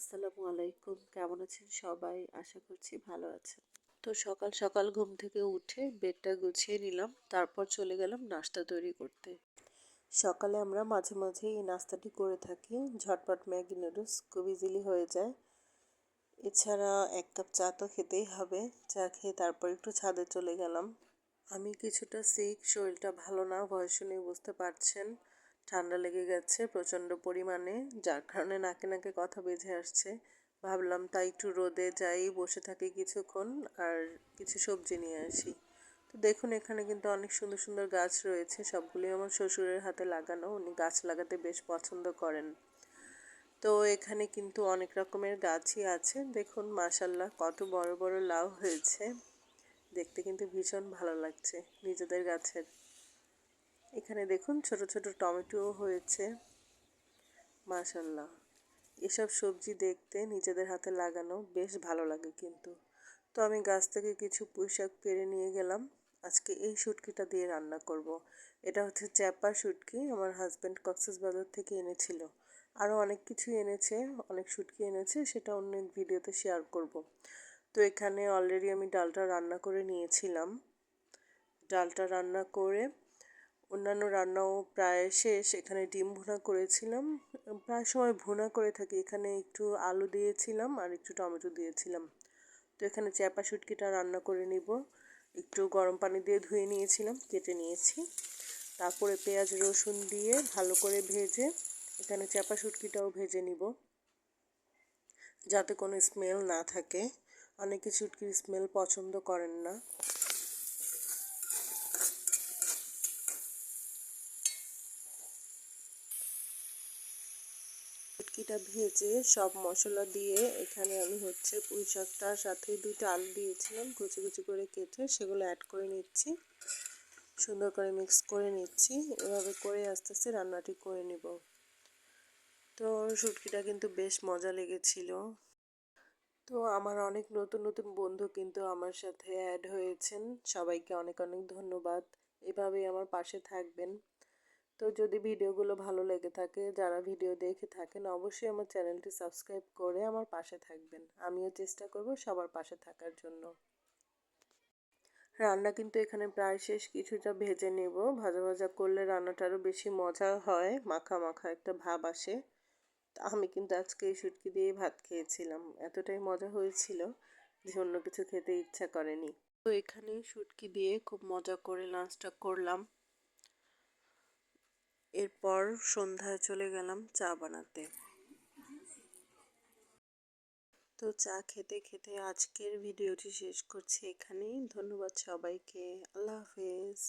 আসসালামু আলাইকুম। কেমন আছেন সবাই? আশা করছি ভালো আছেন। তো সকাল সকাল ঘুম থেকে উঠে বেডটা গুছিয়ে নিলাম। তারপর চলে গেলাম নাস্তা তৈরি করতে। সকালে আমরা মাঝে মাঝে এই নাস্তাটি করে থাকি। ঝটপট ম্যাগি নুডলস খুব ইজিলি হয়ে যায়। এছাড়া 1 কাপ চা তো খেতেই হবে। চা খেয়ে তারপর একটু ছাদে চলে গেলাম। আমি কিছুটা সিক, শরীরটা ভালো না, ভয়েস শুনে বুঝতে পারছেন। ঠান্ডা লেগে গেছে প্রচণ্ড পরিমাণে, যার কারণে নাকে নাকে কথা বেজে আসছে। ভাবলাম তাই একটু রোদে যাই, বসে থাকি কিছুক্ষণ আর কিছু সবজি নিয়ে আসি। তো দেখুন এখানে কিন্তু অনেক সুন্দর সুন্দর গাছ রয়েছে, সবগুলোই আমার শ্বশুরের হাতে লাগানো। উনি গাছ লাগাতে বেশ পছন্দ করেন। তো এখানে কিন্তু অনেক রকমের গাছই আছে। দেখুন মাশাল্লাহ কত বড় বড় লাউ হয়েছে, দেখতে কিন্তু ভীষণ ভালো লাগছে নিজেদের গাছের। এখানে দেখুন ছোট ছোট টমেটোও হয়েছে, মাশাল্লাহ। এসব সবজি দেখতে নিজেদের হাতে লাগানো বেশ ভালো লাগে কিন্তু। তো আমি গাছ থেকে কিছু পুঁইশাক পেড়ে নিয়ে গেলাম। আজকে এই শুটকিটা দিয়ে রান্না করব। এটা হচ্ছে চ্যাপা শুটকি, আমার হাজব্যান্ড কক্সবাজার থেকে এনেছিল। আরও অনেক কিছু এনেছে, অনেক শুটকি এনেছে, সেটা অন্য ভিডিওতে শেয়ার করব। তো এখানে অলরেডি আমি ডালটা রান্না করে নিয়েছিলাম। ডালটা রান্না করে অন্যান্য রান্নাও প্রায় শেষ। এখানে ডিম ভুনা করেছিলাম, প্রায় সময় ভুনা করে থাকি। এখানে একটু আলু দিয়েছিলাম আর একটু টমেটো দিয়েছিলাম। তো এখানে চ্যাপা শুটকিটা রান্না করে নিব। একটু গরম পানি দিয়ে ধুয়ে নিয়েছিলাম, কেটে নিয়েছি। তারপরে পেঁয়াজ রসুন দিয়ে ভালো করে ভেজে এখানে চ্যাপা শুটকিটাও ভেজে নিব, যাতে কোনো স্মেল না থাকে। অনেকে শুটকির স্মেল পছন্দ করেন না। শুটকিটা ভেজে সব মশলা দিয়ে এখানে আমি হচ্ছে পুঁই শাকটার সাথে 2টা আলু দিয়েছিলাম কুচি কুচি করে কেটে, সেগুলো অ্যাড করে নিচ্ছি, সুন্দর করে মিক্স করে নিচ্ছি। এভাবে করে আস্তে আস্তে রান্নাটি করে নিব। তো শুটকিটা কিন্তু বেশ মজা লেগেছিল। তো আমার অনেক নতুন নতুন বন্ধু কিন্তু আমার সাথে অ্যাড হয়েছেন, সবাইকে অনেক অনেক ধন্যবাদ। এভাবেই আমার পাশে থাকবেন। তো যদি ভিডিওগুলো ভালো লেগে থাকে, যারা ভিডিও দেখে থাকেন, অবশ্যই আমার চ্যানেলটি সাবস্ক্রাইব করে আমার পাশে থাকবেন। আমিও চেষ্টা করব সবার পাশে থাকার জন্য। রান্না কিন্তু এখানে প্রায় শেষ, কিছুটা ভেজে নেব। ভাজা ভাজা করলে রান্নাটা আরও বেশি মজা হয়, মাখা মাখা একটা ভাব আসে। আমি কিন্তু আজকে এই শুটকি দিয়েই ভাত খেয়েছিলাম, এতটাই মজা হয়েছিল যে অন্য কিছু খেতে ইচ্ছা করেনি। তো এখানে শুটকি দিয়ে খুব মজা করে লাঞ্চটা করলাম। এরপর সন্ধ্যায় চলে গেলাম চা বানাতে। তো চা খেতে খেতে আজকের ভিডিওটি শেষ করছি এখানেই। ধন্যবাদ সবাইকে। আল্লাহ হাফেজ।